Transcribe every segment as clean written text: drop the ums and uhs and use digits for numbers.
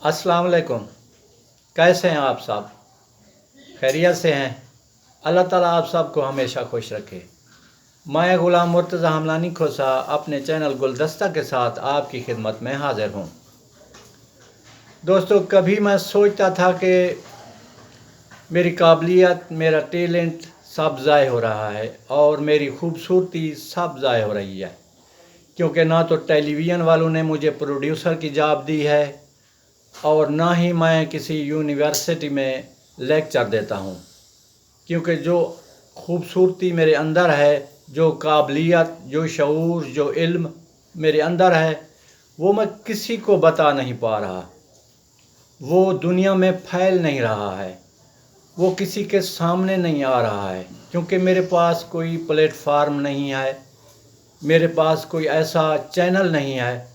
अस्सलाम वालेकुम। कैसे हैं आप सब? खैरियत से हैं? अल्लाह ताला आप सब को हमेशा खुश रखे। मैं ग़ुलाम मुर्तज़ा हमलानी खोसा अपने चैनल गुलदस्ता के साथ आपकी खिदमत में हाज़िर हूँ। दोस्तों, कभी मैं सोचता था कि मेरी काबिलियत, मेरा टैलेंट सब ज़ाय हो रहा है और मेरी खूबसूरती सब ज़ाय हो रही है, क्योंकि ना तो टेलीविज़न वालों ने मुझे प्रोड्यूसर की जॉब दी है और ना ही मैं किसी यूनिवर्सिटी में लेक्चर देता हूँ। क्योंकि जो खूबसूरती मेरे अंदर है, जो काबिलियत, जो शऊर, जो इल्म मेरे अंदर है, वो मैं किसी को बता नहीं पा रहा। वो दुनिया में फैल नहीं रहा है, वो किसी के सामने नहीं आ रहा है, क्योंकि मेरे पास कोई प्लेटफार्म नहीं है, मेरे पास कोई ऐसा चैनल नहीं है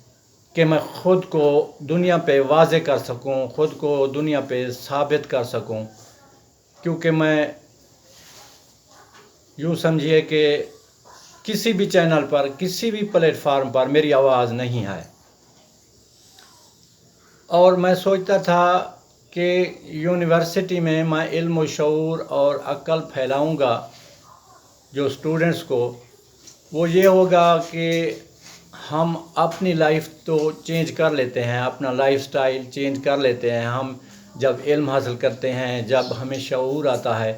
कि मैं ख़ुद को दुनिया पे वाज़े कर सकूं, ख़ुद को दुनिया पे साबित कर सकूं। क्योंकि मैं यूँ समझिए कि किसी भी चैनल पर, किसी भी प्लेटफार्म पर मेरी आवाज़ नहीं है। और मैं सोचता था कि यूनिवर्सिटी में मैं इल्म व शऊर और अक्ल फैलाऊंगा जो स्टूडेंट्स को, वो ये होगा कि हम अपनी लाइफ तो चेंज कर लेते हैं, अपना लाइफस्टाइल चेंज कर लेते हैं। हम जब इल्म हासिल करते हैं, जब हमें शऊर आता है,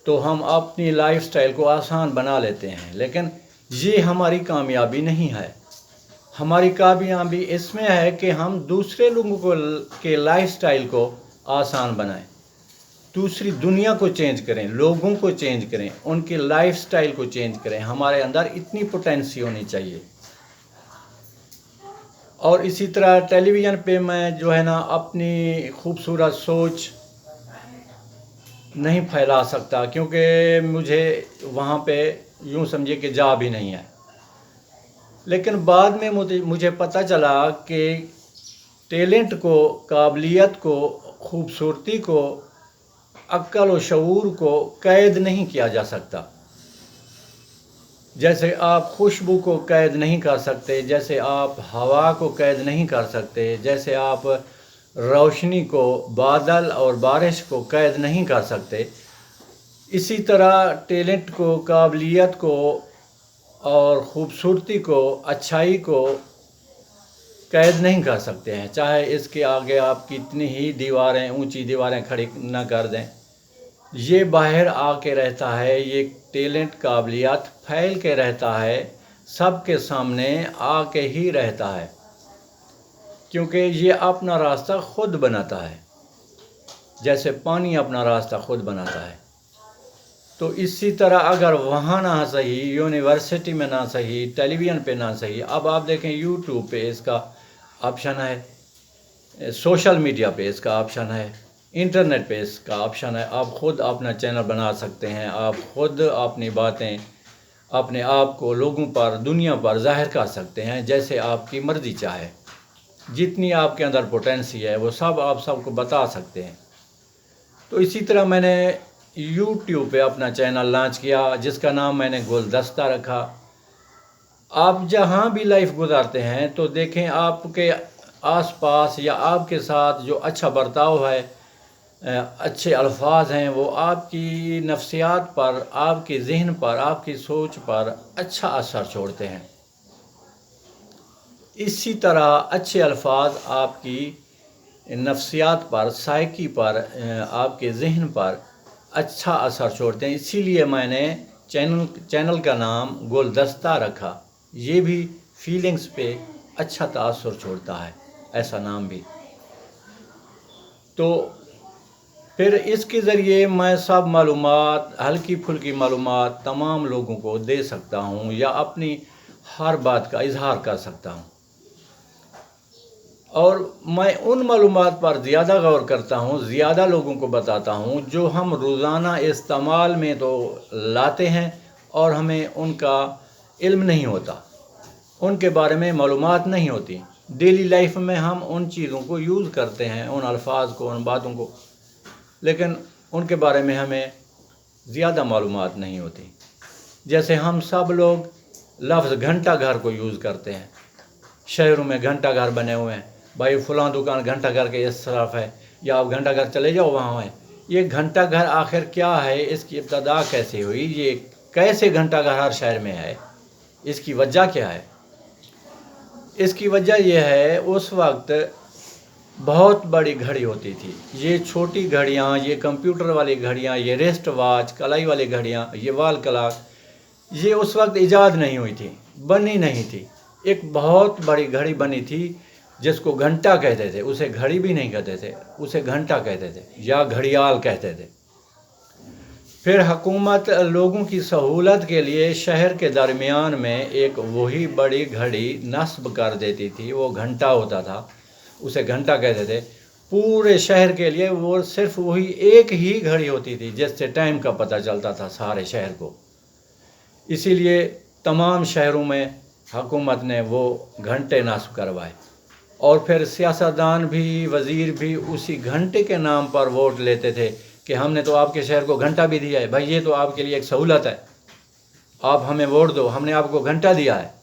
तो हम अपनी लाइफस्टाइल को आसान बना लेते हैं। लेकिन ये हमारी कामयाबी नहीं है। हमारी कामयाबी इसमें है कि हम दूसरे लोगों को के लाइफस्टाइल को आसान बनाएं, दूसरी दुनिया को चेंज करें, लोगों को चेंज करें, उनके लाइफस्टाइल को चेंज करें। हमारे अंदर इतनी पोटेंसी होनी चाहिए। और इसी तरह टेलीविज़न पे मैं जो है ना अपनी खूबसूरत सोच नहीं फैला सकता, क्योंकि मुझे वहाँ पे यूँ समझिए कि जा भी नहीं है। लेकिन बाद में मुझे पता चला कि टैलेंट को, काबिलियत को, खूबसूरती को, अक्ल और शऊर को कैद नहीं किया जा सकता। जैसे आप खुशबू को कैद नहीं कर सकते, जैसे आप हवा को कैद नहीं कर सकते, जैसे आप रोशनी को, बादल और बारिश को कैद नहीं कर सकते, इसी तरह टैलेंट को, काबिलियत को और ख़ूबसूरती को, अच्छाई को कैद नहीं कर सकते हैं। चाहे इसके आगे आप कितनी ही दीवारें, ऊंची दीवारें खड़ी न कर दें, ये बाहर आके रहता है। ये टैलेंट, काबिलियत फैल के रहता है, सबके सामने आके ही रहता है, क्योंकि ये अपना रास्ता खुद बनाता है, जैसे पानी अपना रास्ता खुद बनाता है। तो इसी तरह अगर वहाँ ना सही, यूनिवर्सिटी में ना सही, टेलीविज़न पे ना सही, अब आप देखें यूट्यूब पे इसका ऑप्शन है, सोशल मीडिया पे इसका ऑप्शन है, इंटरनेट पे इसका ऑप्शन है। आप ख़ुद अपना चैनल बना सकते हैं, आप ख़ुद अपनी बातें, अपने आप को लोगों पर, दुनिया पर ज़ाहिर कर सकते हैं जैसे आपकी मर्ज़ी चाहे। जितनी आपके अंदर पोटेंसी है वो सब आप सबको बता सकते हैं। तो इसी तरह मैंने यूट्यूब पे अपना चैनल लॉन्च किया, जिसका नाम मैंने गुलदस्ता रखा। आप जहाँ भी लाइफ गुजारते हैं तो देखें आपके आसपास या आपके साथ जो अच्छा बर्ताव है, अच्छे अल्फाज हैं, वो आपकी नफ्सियात पर, आपके ज़हन पर, आपकी सोच पर अच्छा असर छोड़ते हैं। इसी तरह अच्छे अल्फाज आपकी नफ्सियात पर, साइकी पर, आपके ज़हन पर अच्छा असर छोड़ते हैं। इसीलिए मैंने चैनल का नाम गुलदस्ता रखा। ये भी फीलिंग्स पे अच्छा तासुर छोड़ता है, ऐसा नाम भी। तो फिर इसके ज़रिए मैं सब मालूमात, हल्की फुल्की मालूमात तमाम लोगों को दे सकता हूँ, या अपनी हर बात का इजहार कर सकता हूँ। और मैं उन मालूमात पर ज़्यादा गौर करता हूँ, ज़्यादा लोगों को बताता हूँ, जो हम रोज़ाना इस्तेमाल में तो लाते हैं और हमें उनका इल्म नहीं होता, उनके बारे में मालूमात नहीं होती। डेली लाइफ में हम उन चीज़ों को यूज़ करते हैं, उन अल्फाज को, उन बातों को, लेकिन उनके बारे में हमें ज़्यादा मालूमात नहीं होती। जैसे हम सब लोग लफ्ज़ घंटा घर को यूज़ करते हैं, शहरों में घंटा घर बने हुए हैं, भाई फलां दुकान घंटा घर के इस तरफ है, या आप घंटा घर चले जाओ वहाँ है। ये घंटा घर आखिर क्या है, इसकी इब्तदा कैसे हुई, ये कैसे घंटा घर हर शहर में है, इसकी वजह क्या है? इसकी वजह यह है, उस वक्त बहुत बड़ी घड़ी होती थी। ये छोटी घड़ियाँ, ये कंप्यूटर वाली घड़ियाँ, ये रिस्ट वॉच, कलाई वाली घड़ियाँ, ये वॉल क्लॉक, ये उस वक्त ईजाद नहीं हुई थी, बनी नहीं थी। एक बहुत बड़ी घड़ी बनी थी जिसको घंटा कहते थे, उसे घड़ी भी नहीं कहते थे, उसे घंटा कहते थे या घड़ियाल कहते थे। फिर हुकूमत लोगों की सहूलत के लिए शहर के दरमियान में एक वही बड़ी घड़ी नस्ब कर देती थी, वो घंटा होता था, उसे घंटा कहते थे। पूरे शहर के लिए वो सिर्फ वही एक ही घड़ी होती थी जिससे टाइम का पता चलता था सारे शहर को। इसीलिए तमाम शहरों में हुकूमत ने वो घंटे नस्ब करवाए, और फिर सियासतदान भी, वज़ीर भी उसी घंटे के नाम पर वोट लेते थे कि हमने तो आपके शहर को घंटा भी दिया है, भाई ये तो आपके लिए एक सहूलत है, आप हमें वोट दो, हमने आपको घंटा दिया है।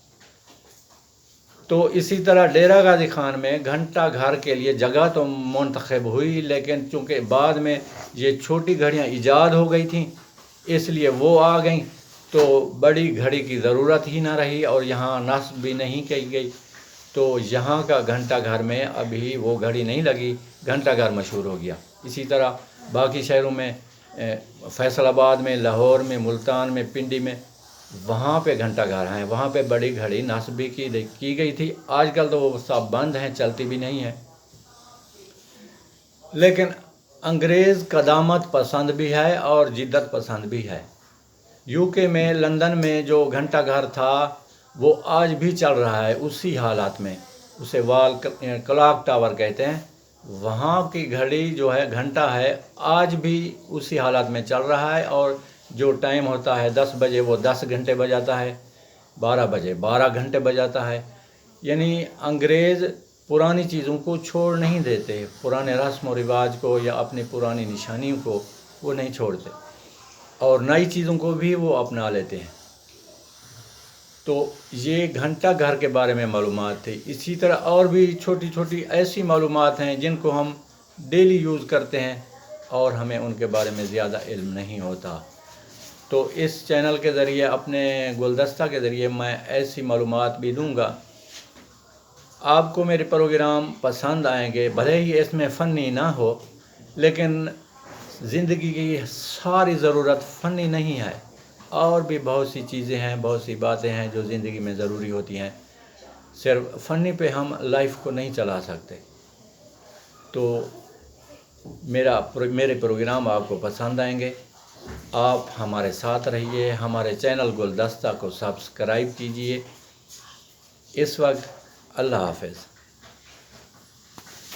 तो इसी तरह डेरा गाजी खान में घंटा घर के लिए जगह तो मुंतखब हुई, लेकिन चूँकि बाद में ये छोटी घड़ियाँ ईजाद हो गई थीं, इसलिए वो आ गई, तो बड़ी घड़ी की ज़रूरत ही ना रही और यहाँ नस्ब भी नहीं की गई। तो यहाँ का घंटा घर में अभी वो घड़ी नहीं लगी, घंटा घर मशहूर हो गया। इसी तरह बाकी शहरों में, फैसलाबाद में, लाहौर में, मुल्तान में, पिंडी में, वहाँ पे घंटा घर हैं, वहाँ पे बड़ी घड़ी नस्ब भी की गई थी। आजकल तो वो सब बंद हैं, चलती भी नहीं है। लेकिन अंग्रेज़ कदामत पसंद भी है और जिद्दत पसंद भी है। यूके में, लंदन में जो घंटा घर था वो आज भी चल रहा है उसी हालात में, उसे वॉल क्लॉक टावर कहते हैं। वहाँ की घड़ी जो है, घंटा है, आज भी उसी हालात में चल रहा है, और जो टाइम होता है 10 बजे वो 10 घंटे बजाता है, 12 बजे 12 घंटे बजाता है। यानी अंग्रेज़ पुरानी चीज़ों को छोड़ नहीं देते, पुराने रस्म व रिवाज को या अपनी पुरानी निशानियों को वो नहीं छोड़ते, और नई चीज़ों को भी वो अपना लेते हैं। तो ये घंटा घर के बारे में मालूमात थी। इसी तरह और भी छोटी छोटी ऐसी मालूमात हैं जिनको हम डेली यूज़ करते हैं और हमें उनके बारे में ज़्यादा इल्म नहीं होता। तो इस चैनल के ज़रिए, अपने गुलदस्ता के ज़रिए मैं ऐसी मालूमात भी दूँगा। आपको मेरे प्रोग्राम पसंद आएंगे, भले ही इसमें फ़नी ना हो, लेकिन ज़िंदगी की सारी ज़रूरत फ़नी नहीं है, और भी बहुत सी चीज़ें हैं, बहुत सी बातें हैं जो ज़िंदगी में ज़रूरी होती हैं। सिर्फ फ़नी पे हम लाइफ को नहीं चला सकते। तो मेरे प्रोग्राम आपको पसंद आएंगे। आप हमारे साथ रहिए, हमारे चैनल गुलदस्ता को सब्सक्राइब कीजिए। इस वक्त अल्लाह हाफ़िज़।